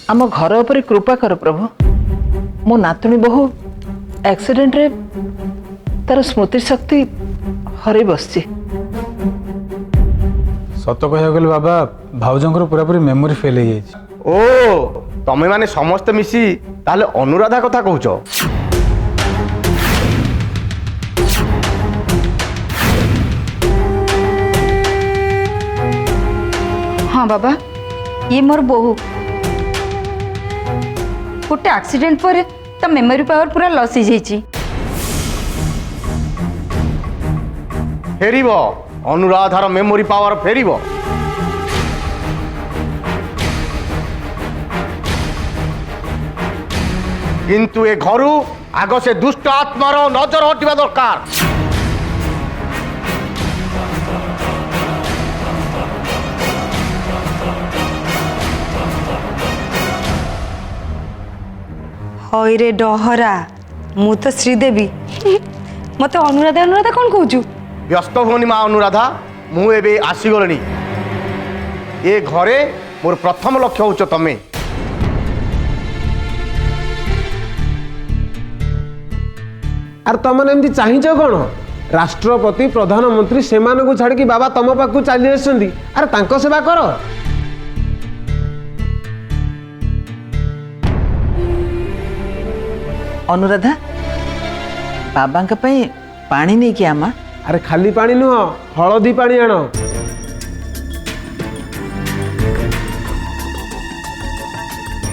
आम घर उपर कृपा कर प्रभु। मो नातुणी बहु एक्सीडेंट रे तार स्मृति शक्ति हर बसची। सत कह गले बाबा भाउजंकर पूरापूरी मेमोरी फेल हो जाए। ओ तमे माने समस्त मिसी ताले अनुराधा कथा कहूच। हाँ बाबा ये मोर बोहू गोटे एक्सीडेंट पर ता मेमोरी पावर पूरा लॉस हो जाइए। फेरिब अनुराधार मेमोरी पावर फेरिब। किंतु ए घरू आग से दुष्ट आत्मार नजर हटिबा दरकार। हईरे डहरा मु तो श्रीदेवी मत अनुराधा अनुराधा कौन कहूँ। व्यस्त होनी माँ अनुराधा मु एबे आसीगलनी। ए घरे मोर प्रथम लक्ष्य होच तमे। आर तुमने एमती चाहिए कौन? राष्ट्रपति प्रधानमंत्री से छाड़ी बाबा तुम पाक चली आसुँच आर तांको सेवा कर। अनुराधा बाबा पानी नहीं कि आमा। अरे खाली पानी नुह हलदी पानी आण।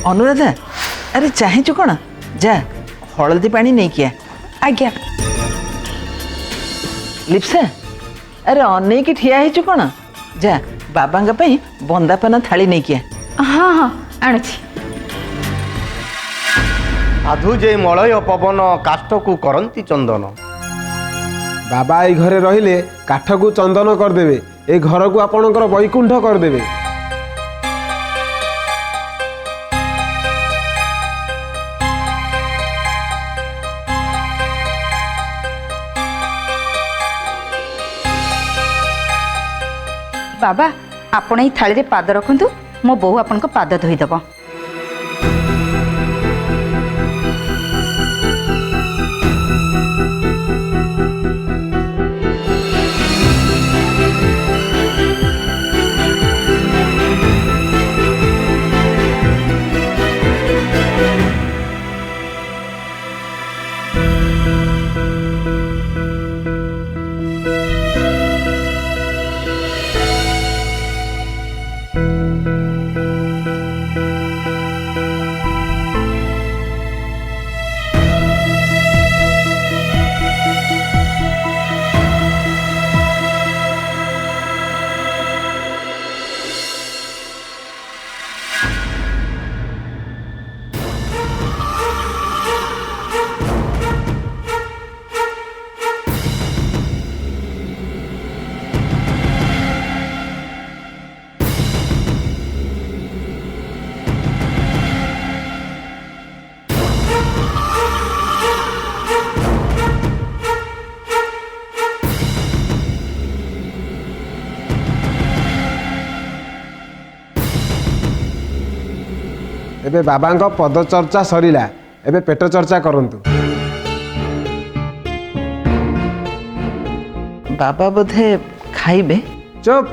अनुराधा अरे चाहेचु कौन जा हलदी पानी नहीं किया। आज्ञा लिप्सा अरे अनेक ठिया हेचु कौन जा बाबा बंदापना थाली नहीं किया। हाँ हाँ आणुची। साधु जे मलय पवन काष्ठ को करंती चंदन। बाबा ये घरे रहिले काठ को चंदन करदेवे। ए घर को आपणकर वैकुंठ करदेवे। बाबा आपण ये थाली रे पाद रखंतु मो बहु आपण को पाद धोईदेव। एबे बाबा पद चर्चा सरीला एबे पेट चर्चा करंतु। बाबा बोधे खाइबे। चुप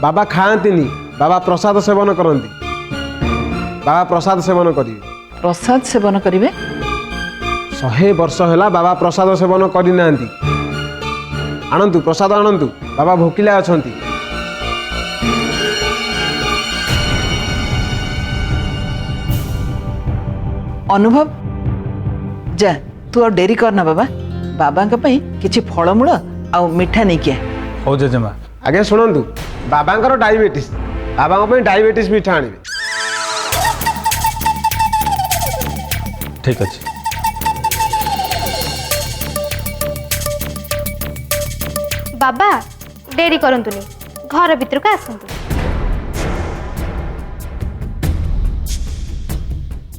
बाबा खाआंतीनी बाबा प्रसाद सेवन करंती। बाबा प्रसाद सेवन करिवे। प्रसाद सेवन करिवे 100 वर्ष होला बाबा प्रसाद सेवन करि नांती। आणंतु प्रसाद आणंतु बाबा भोकिला अछंती। अनुभव जा तू और डेरी करना बाबा बाबा किछि फलमूल आ मिठा नहीं किया। हो जेजेमा आगे शुणु बाबा डायबिटीज बाबा डायबिटीज मिठा आनिबे। ठीक अच्छे बाबा डेरी करंतुनी घर भीतर को आसंतु।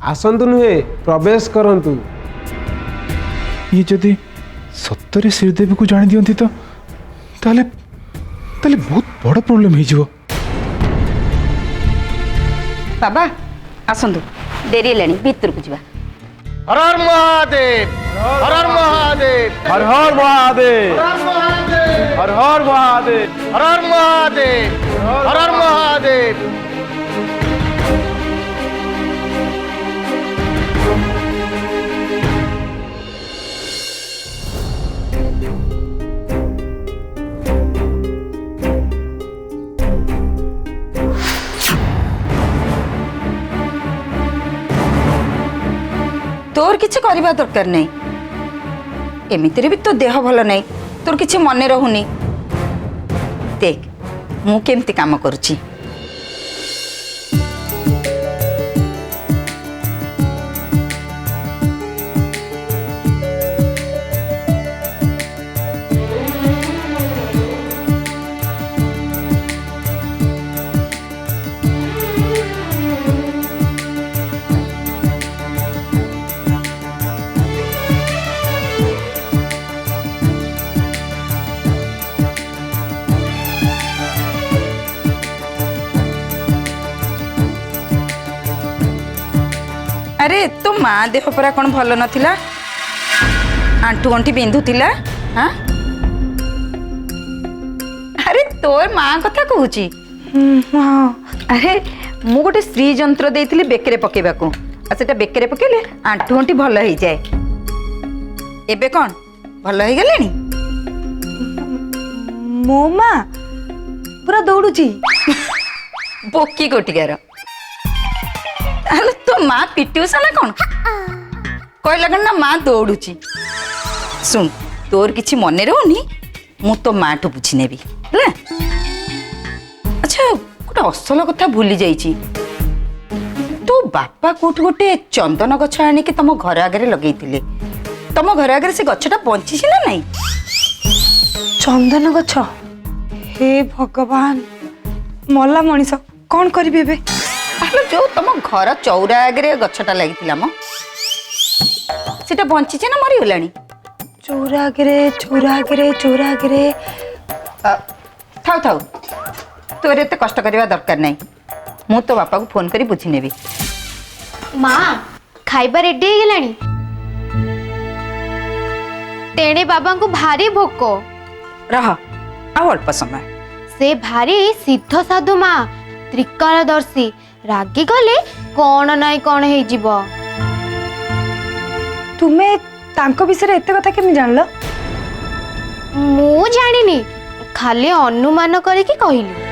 आसंतु नुहे प्रवेश करंतु। ये जदि सत्तरे श्रीदेवी को जानी दियंती तो ताले ताले बहुत बड़ प्रॉब्लम हो जिवो। बाबा आसतु डेरी हेलाणी भितरକୁ ଯିବା। हर हर महादेव, हर हर महादेव, हर हर महादेव, हर हर महादेव, हर हर महादेव, हर हर महादेव। तोर किसी करवा दरकार नहीं एमितिरे भी तो देह भल नहीं तोर किसी मन रहुनी देख मु केमती काम करुची अरे तो माँ देह परा कौन भल नथिला आंठू गंठी बिंधुतिला हाँ अरे तोर माँ कथा कहूची अरे मु गोटे श्री जंत्र देइथिली बेकरे पकेबाकू आ सेटा बेकरे पकेले आंठू गंठी भल हो जाए एबे कौन भल हो गलेनी मो माँ पूरा दौड़ुची बोकी गोटिकार तो माँ पिटूसा ना कौन कहला कौन ना माँ दौड़ुची सुन तोर किसी मन रहूनी मु तो माँ ठू बुझी नेबी है अच्छा गोटे असल कथा भूली जाइची तो बापा कोठ गोटे चंदन गछ आनिक तुम घर आगे लगे तुम घर आगे से गछटा बंची ना नहीं चंदन गछ हे भगवान मला मनीष कौन करिबे बे आलो जो तुम घर चौरा आगे गछटा लगी मो सेटा बंची ना मरीगलानी चौरा आगे थाउ थाउ तोर एत कष्ट करवा दरकार नहीं मु तो बापा को फोन करी बुझी नेबी माँ खाइबा रेडी हो गलानी तेणे बाबा को भारी भोक रह आ अल्प समय से भारी सिद्ध साधु माँ त्रिकालदर्शी रागी गले कौन नाई कौन है जीव तुमे तांको विषय एते कथा केमि जानलो मु जानिनी खाली अनुमान करके कहली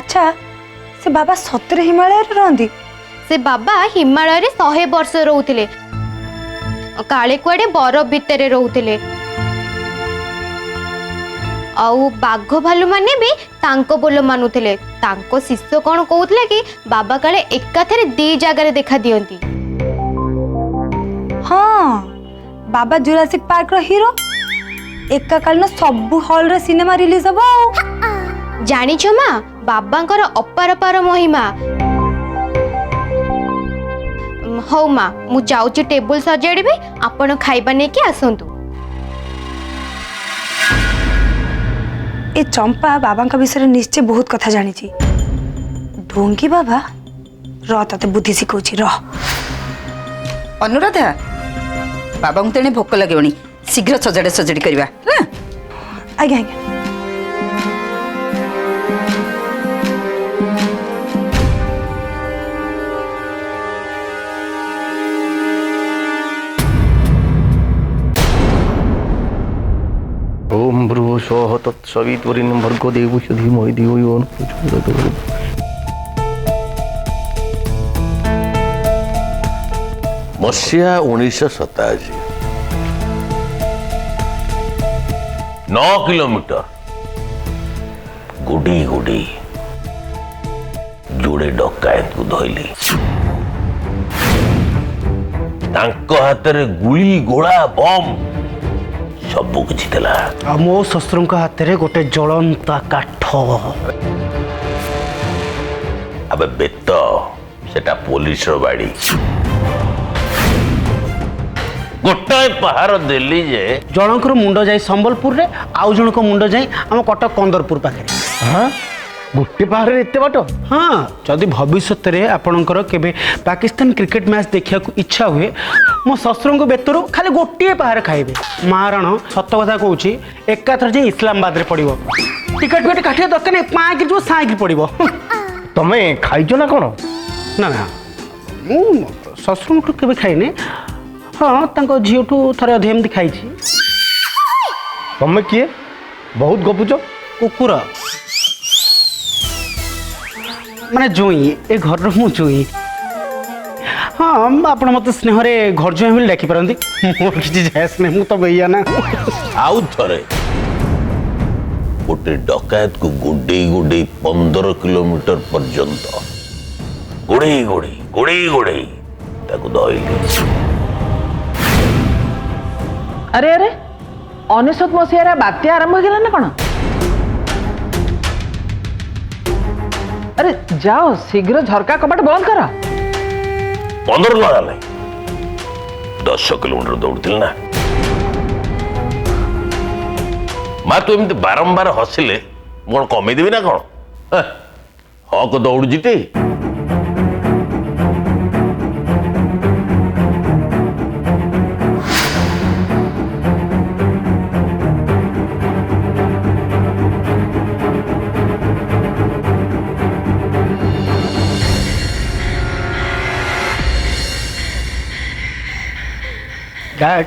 अच्छा से बाबा सतरे हिमालय रे रहंदी से बाबा हिमालय रे 100 वर्ष रहउथिले काले कुआडे बरफ भितरे रहउथिले आउ बाघ भालू माने भी तांको बोल मानुथिले तांको शिष्य कौन कहउथिले कि बाबा काले एकाथरे दी जगह देखा दियंती हाँ बाबा जुरासिक पार्क रो हीरो एका काल न सब हॉल रे सिनेमा रिलीज हबो जानी छ माँ बाबांकर अपार पार महिमा हौ माँ मु जाउची टेबल सजाड़बी आपण खाइबा ने कि आसंतु ए चंपा बाबा का विषय निश्चय बहुत कथा जानी छी ढोंगी बाबा रह तते बुद्धि सिखौची रह अनुराधा बाबा को तेने भोक लगे शीघ्र सजाड़े सजाड़ी करवा आज्ञा आज्ञा ओम भ्रुव स्वः तत्सवितुर्वरेण्यं भर्गो देवस्य धीमहि धियो यो नः प्रचोदयात्। मसीहा 1987 9 किलोमीटर गुडी गुडी जोड़े डकायत को धोइली तांको हाथ गुली गोला बम सबु किछि थिला आ मो शस्त्रंक हाथ रे गोटे ज्वलंता काठ अबे बेत सेटा पुलिस रो बाड़ी गोटाए पहाड़ देली जे जणकर मुंड जाई संबलपुर रे आउ जणक मुंड जाई हम कटक कंदरपुर पाखे हाँ गोटे पहाड़ एत बाट हाँ जदि भविष्य में आपणकर केबे पाकिस्तान क्रिकेट मैच देखा इच्छा हुए मो शशुर बेतरू खाली गोटे पहाड़ खाइबे महाराण सत कथा कहूँ एकाथर जे इस्लामाबाद रे पड़ो टिकट फिकट काटिया दरकार नहीं पाँच जो साइक पड़ो तमें खाइच ना कौन ना ना मु शशुर केबे खाइनी हाँ तांको झीठू थरे अधे एमती खाई तमें किए बहुत गपुच कुकुर माने जुई ए घर मु जुई हाँ आपण मत स्नेह घर जुई बोली डाकी पारती मोर किसी जाए स्नेह मु तो बैया ना आउ थरे गोटे डकायत को गुडे गुडे 15 किलोमीटर पर्यंत गुड़े गुड़े गुड़े गुड़े ताकू धइले अरे अरे 19 मसीहार बात्या आरंभ होगा ना कौन अरे जाओ शीघ्र झरका कबाट बंद कर 15 लगा 10 किलोमीटर दौड़ती ना माँ तू एमती बारंबार हसिले कौन कमेदेवी ना कौन हक दौड़ुची डैड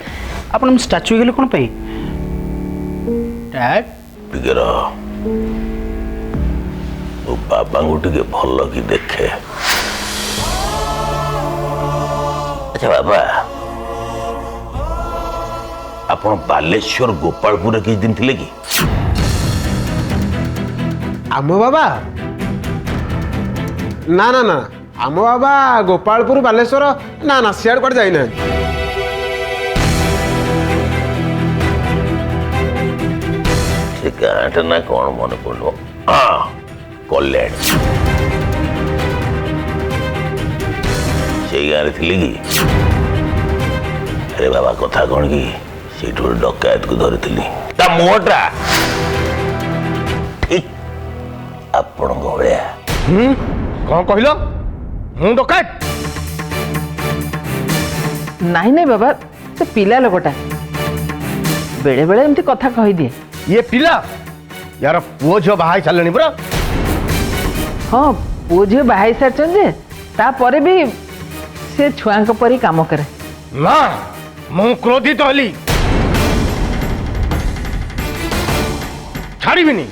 आपण स्टाच्यू गले कौन पे डैड टिके रह तो बाबा को टिके भल कि देखे अच्छा बाबा आपण बालेश्वर गोपालपुर किस दिन थिले कि आम बाबा ना ना ना आम बाबा गोपालपुर बालेश्वर ना ना सियाड़ कड़े जाइना से गाँटा ना कौन मन पड़ो हाँ कल्याण से गाँव थी कि अरे बाबा कथा कौन कि से डकायत को धरी मुहटा ठीक आपण भाया कौन कहल मु डकायत नहीं नहीं बाबा से पिला लोकटा बेले बेले एमती कथा कही दिए ये पिला यार पुओ झील बाहा सारे पूरा हाँ पुओ झील बाहा सारी जे तापर भी से छुआ परी काम करे ना मु क्रोधित हली छाड़ीबिनी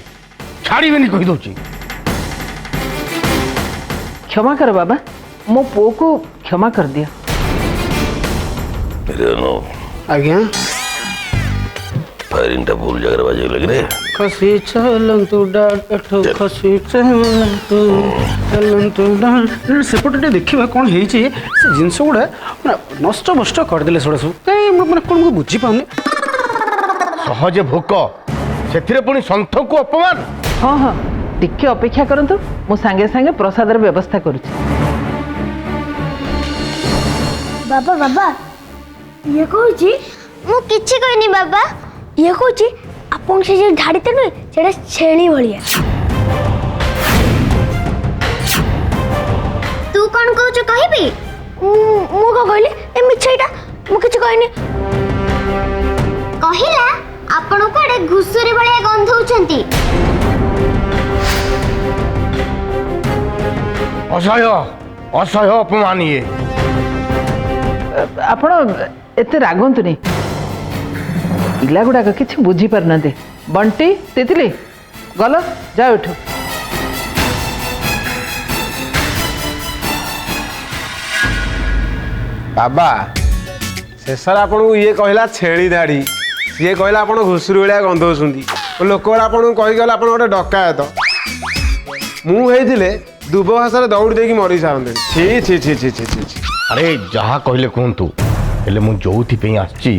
कही दौची क्षमा कर बाबा मो पुओ को क्षमा कर दिया आज्ञा फायरिंग भूल जगह बाजे लग रहे खसी चलंतु डाटो खसी चलंतु डाट सेपटे देखिबा कोन हेची से जिंस गुडा नष्ट भष्ट कर देले सोडा सब कई माने कोन को बुझी पाउनी सहजे भोक से पुणी संथ को अपमान हाँ हाँ टिके अपेक्षा करंतु मु सांगे सांगे प्रसादर व्यवस्था करूची बाबा बाबा ये कहूची मु किछि कहनी बाबा ये कहूची आपन से जे झाड़ीते न सेटा छेली भलिया तू कौन कहू कहबी मु को कहली ए मिछैटा मु किछि कहनी कहिला आपण कोडे घुसुरी भलिया गंधौछंती असह्य असह्य अपमान ये आपण एते रागंतुनी पिला गुड़ाक किसी बुझी पार ना बंटी तितली गल जाओ एठू बाबा शेषर आपन को ये कहला छेली दाढ़ी सी कहला आप घुसुरी भाया गंधौंट लोक आपन कहीगला आप गोटे डकायत मुझे दुब घास दौड़ी देकी मरी सारते छी छी छी छी छी छी अरे जहाँ कहले कहतु हेले मु जोथि आसी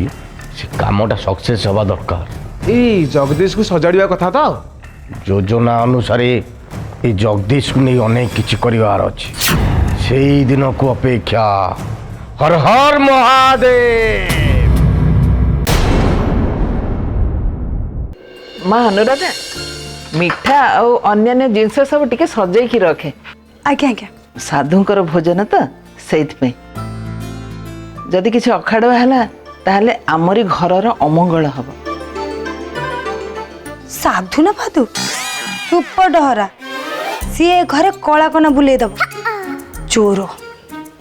से कामटा सक्सेस हवा दरकार ये जगदीश को सजाड़ा कथा तो योजना अनुसार ये जगदीश को नहीं अनेक किसी करार अच्छी से दिन को अपेक्षा हर हर महादेव माँ अनुराधा ମିଠା ଆଉ ଅନ୍ୟାନ୍ୟ ଜିନିଷ ସବୁ ଟିକେ ସଜେଇକି ରଖେ। ଆଜ୍ଞା ଆଜ୍ଞା। ସାଧୁଙ୍କର ଭୋଜନ ତ ସେଇଥିପାଇଁ। ଯଦି କିଛି ଅଖାଡ଼ୁଆ ହେଲା ତାହେଲେ ଆମରି ଘରର ଅମଙ୍ଗଳ ହବ। ସାଧୁ ନା ଫାଧୁ ଧୂପ ଡହରା ସିଏ ଘରେ କଳା କନା ବୁଲେଇ ଦବ। ଚୋର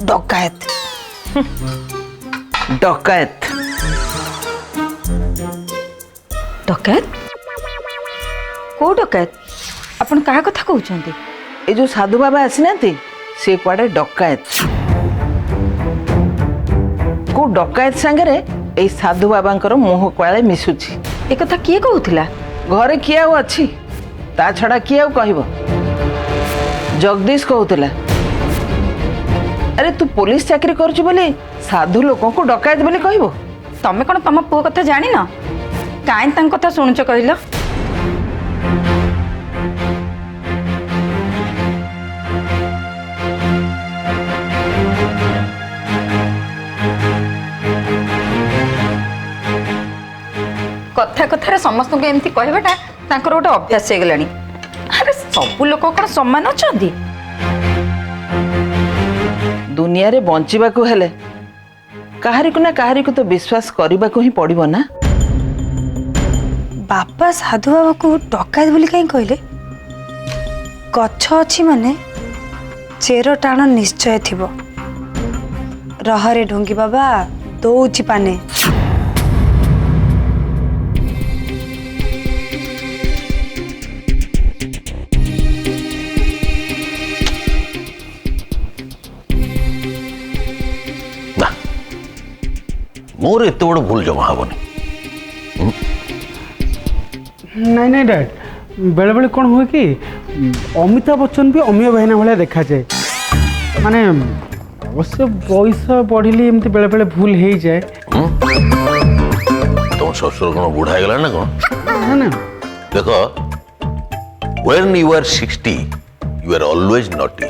ଡକାୟତ। ଡକାୟତ ଡକାୟତ କୋଉ ଡକାୟତ? ଆପଣ କାହା କଥା କହୁଛନ୍ତି? ଏ ଯୋଉ ସାଧୁ ବାବା ଆସିନାହାନ୍ତି ସେ କୁଆଡେ ଡକାୟତ। କୋଉ ଡକାୟତ ସାଙ୍ଗରେ ଏଇ ସାଧୁ ବାବାଙ୍କର ମୁହ କୁଆଳେ ମିଶୁଛି। ଏ କଥା କିଏ କହୁଥିଲା? ଘରେ କିଏ ଆଉ ଅଛି? ତା ଛଡା କିଏ ଆଉ କହିବ? ଜଗଦୀଶ କହୁଥିଲା। ଆରେ ତୁ ପୋଲିସ ଚାକିରି କରୁଛୁ ବୋଲି ସାଧୁ ଲୋକଙ୍କୁ ଡକାୟତ ବୋଲି କହିବ? ତମେ କ'ଣ ତମ ପୁଅ କଥା ଜାଣିନ? କାହିଁ ତାଙ୍କ କଥା ଶୁଣୁଛ କହିଲ? କଥା କଥାରେ ସମସ୍ତଙ୍କୁ ଏମିତି କହିବାଟା ତାଙ୍କର ଗୋଟେ ଅଭ୍ୟାସ ହେଇଗଲାଣି। ଆରେ ସବୁ ଲୋକ କ'ଣ ସମାନ ଅଛନ୍ତି? ଦୁନିଆରେ ବଞ୍ଚିବାକୁ ହେଲେ କାହାରିକୁ ନା କାହାରିକୁ ତ ବିଶ୍ୱାସ କରିବାକୁ ହିଁ ପଡିବ ନା। ବାପା ସାଧୁ ବାବାକୁ ଡକାୟତ ବୋଲି କାହିଁ କହିଲେ? ଗଛ ଅଛି ମାନେ ଚେର ଟାଣ ନିଶ୍ଚୟ ଥିବ। ରହରେ ଢୋଙ୍ଗି ବାବା ଦଉଛି ପାନେ। ନା ମୋର ଏତେ ବଡ଼ ଭୁଲ ଜମା ହବନି। ନାଇଁ ନାଇଁ ଡ୍ୟାଡ୍, ବେଳେବେଳେ କ'ଣ ହୁଏ କି ଅମିତାଭ ବଚ୍ଚନ ବି ଅମିୟ ଭାଇନା ଭଳିଆ ଦେଖାଯାଏ। ମାନେ ଅବଶ୍ୟ ବୟସ ବଢ଼ିଲେ ଏମିତି ବେଳେବେଳେ ଭୁଲ ହେଇଯାଏ। ତମ ଶ୍ୱଶୁର କ'ଣ ବୁଢ଼ା ହେଇଗଲା ନା କ'ଣ? ନା ନା ଦେଖ, when you are 60 you are always naughty।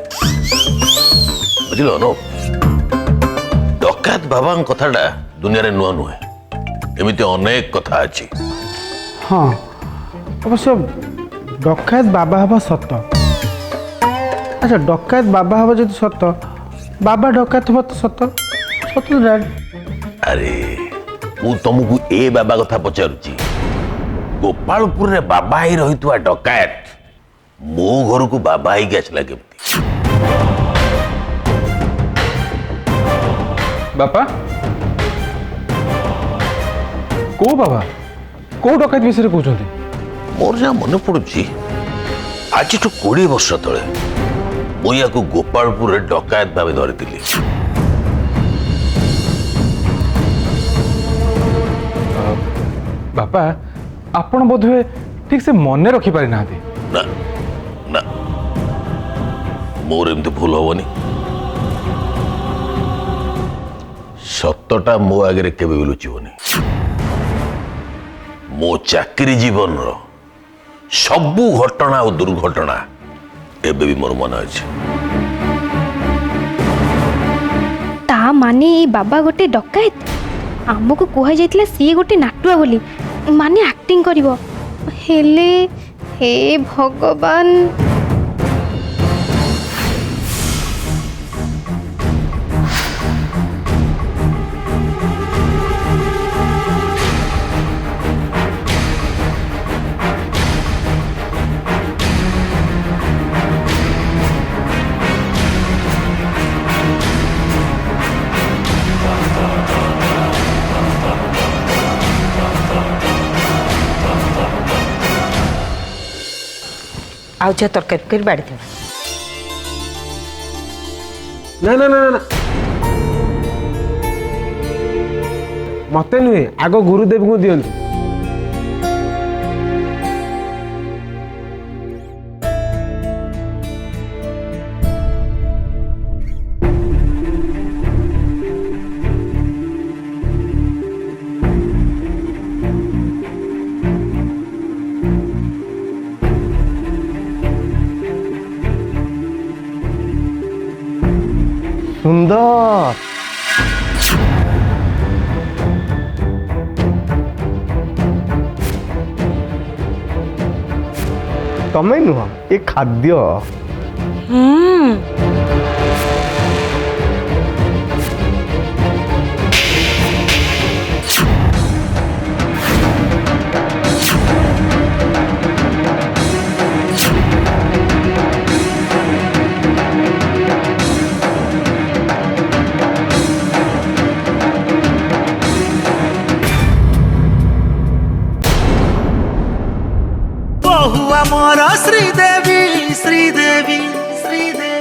ବୁଝିଲ नो? ଡକାୟତ ବାବାଙ୍କ କଥାଟା ଦୁନିଆରେ ନୂଆ ନୁହେଁ। ଏମିତି ଅନେକ କଥା ଅଛି। ହଁ ଅବଶ୍ୟ ଡକାୟତ ବାବା ହେବା ସତ। ଆଚ୍ଛା ଡକାୟତ ବାବା ହେବା ଯଦି ସତ, ବାବା ଡକାୟତ ହେବା ତ ସତ ସତ ଡ୍ୟାଡ୍। ଆରେ ମୁଁ ତମକୁ ଏ ବାବା କଥା ପଚାରୁଛି। ଗୋପାଳପୁରରେ ବାବା ହେଇ ରହିଥିବା ଡକାୟତ ମୋ ଘରକୁ ବାବା ହେଇକି ଆସିଲା କେମିତି? ବାପା କୋଉ ବାବା କୋଉ ଡକାୟତ ବିଷୟରେ କହୁଛନ୍ତି? ମୋର ଯାହା ମନେ ପଡୁଛି ଆଜିଠୁ 20 ବର୍ଷ ତଳେ ମୁଁ ୟାକୁ ଗୋପାଳପୁରରେ ଡକାୟତ ଭାବେ ଧରିଥିଲି। ବାପା ଆପଣ ବୋଧହୁଏ ଠିକ ସେ ମନେ ରଖିପାରି ନାହାନ୍ତି। ନା ନା, ମୋର ଏମିତି ଭୁଲ ହବନି। ସତଟା ମୋ ଆଗରେ କେବେ ବି ଲୁଚିବନି। ମୋ ଚାକିରି ଜୀବନର ସବୁ ଘଟଣା ଓ ଦୁର୍ଘଟଣା ଏବେ ବି ମୋର ମନେ ଅଛି। ତା ମାନେ ଏଇ ବାବା ଗୋଟେ ଡକାୟତ? ଆମକୁ କୁହାଯାଇଥିଲା ସିଏ ଗୋଟେ ନାଟୁଆ ବୋଲି, ମାନେ ଆକ୍ଟିଂ କରିବ। ହେଲେ ହେ ଭଗବାନ। ଆଉ ଯା ତରକାରୀ କରି ବାଡ଼ି ଦେବା। ନା ନା ନା ନା, ମତେ ନୁହେଁ, ଆଗ ଗୁରୁଦେବଙ୍କୁ ଦିଅନ୍ତୁ। ସୁନ୍ଦର। ତମେ ନୁହଁ ଏ ଖାଦ୍ୟ। बहुआ मोर श्रीदेवी श्रीदेवी श्रीदेवी